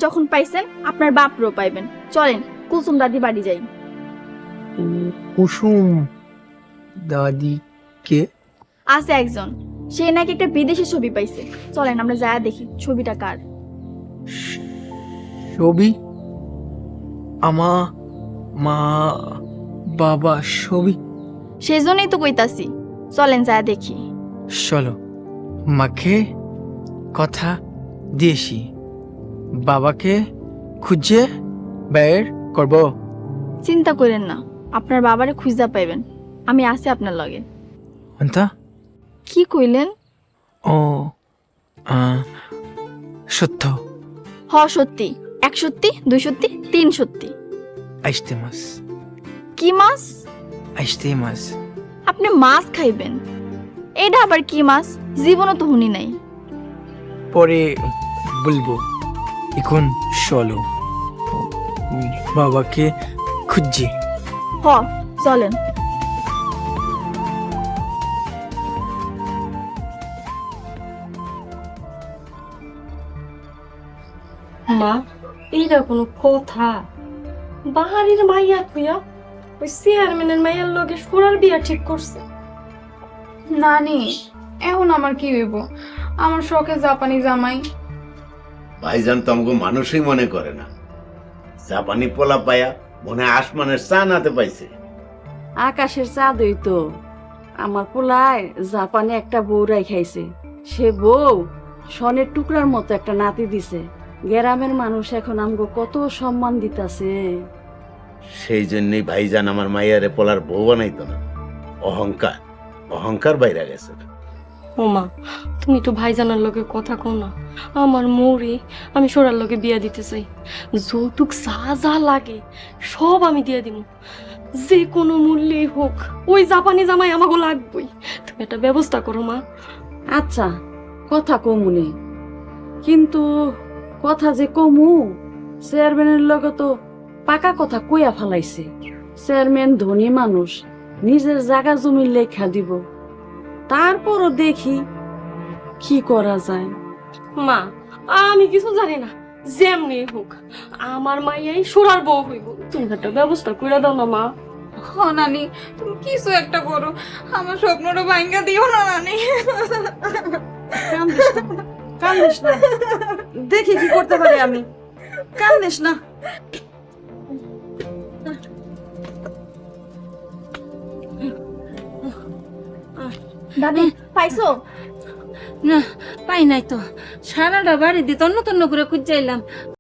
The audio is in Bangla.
যখন পাইছেন আপনার বাপরও পাইবেন। চলেন কুলসুম দাদি বাড়ি যাই। কুসুম দাদি কে? আছে একজন, সে নাকি একটা বিদেশি ছবি পাইছে। চলেন আমরা যা দেখি ছবিটা কার। ছবি? আমা মা বাবা ছবি? সেই জন্যই তো কইতাছি, চলেন যা দেখি। চলো, মাকে কথা দিয়েছি, বাবাকে খুঁজে বের করব। চিন্তা করেন না, আপনার বাবারে খুঁজা পাইবেন, আমি আছি আপনার লগে। অন্তা? কি কইলেন? ও সত্য? হ সত্যি, 1 সত্যি, 2 সত্যি, 3 সত্যি। আইসতে মাস। কি মাছ? আইসতে মাস। আপনি মাছ খাইবেন? এটা আবার কি মাছ? জীবনও তো শুনি নাই। পরে বলবো, এখন চলো বাবাকে খুঁজছি। হ চলেন। মা, এইটা কোনো কথা? বাহারির মাইয়া তুইয়া ওই চেয়ারম্যানের মাইয়ার লগে সোনার বিয়া ঠিক করছে? নানি, এখন আমার কি হইব? আমার শখে জাপানি জামাই। ভাইজান তো আমাকে মানুষই মনে করে না, জাপানি পোলা পায়া মনে হয় আসমানের চা নাতে পাইছে। আকাশের চাঁদই তো। আমার পোলায় জাপানে একটা বউ খাইছে, সে বউ সনের টুকরার মতো একটা নাতি দিছে। গ্রামের মানুষ এখন আমগো কত সম্মান দিতাছে। সেই জন্যই ভাইজান আমার মাইয়ারে পোলার বউ বানাইতো না। অহংকার, অহংকার বাইরে গেছে। ও মা, তুমি তো ভাইজানের লগে কথা কও না। আমার মৌরি, আমি সোরার লগে বিয়া দিতে চাই। যৌতুক যা যা লাগে সব আমি দিয়ে দিব, যে কোনো মূল্যেই হোক। ওই জাপানি জামাই আমাকে লাগবই। তুমি একটা ব্যবস্থা করো মা। আচ্ছা, কথা কমুনে, কিন্তু কথা যে কমু, চেয়ারম্যানের লগে তো পাকা কথা কইয়া ফেলাইছে। চেয়ারম্যান ধনী মানুষ, নিজের জায়গা জমি লেখা দিব। তারপরও দেখি কি করা যায়। মা, আমি কিছু জানি না, যেমনি হোক আমার মাইয়াই সোরার বউ হইব। তুমি একটা ব্যবস্থা করে দাও না মা। হ নানি, তুমি কিছু একটা করো, আমার স্বপ্নটা ভাঙ্গা দিও না নানি। কান্দিস না, কান্দিস না, দেখি কি করতে পারি আমি। কান্দিস না। দাদি পাইছো? না, পাই নাই তো। সারাটা বাড়ি দিয়ে তন্ন তন্ন করে খুঁজাইলাম,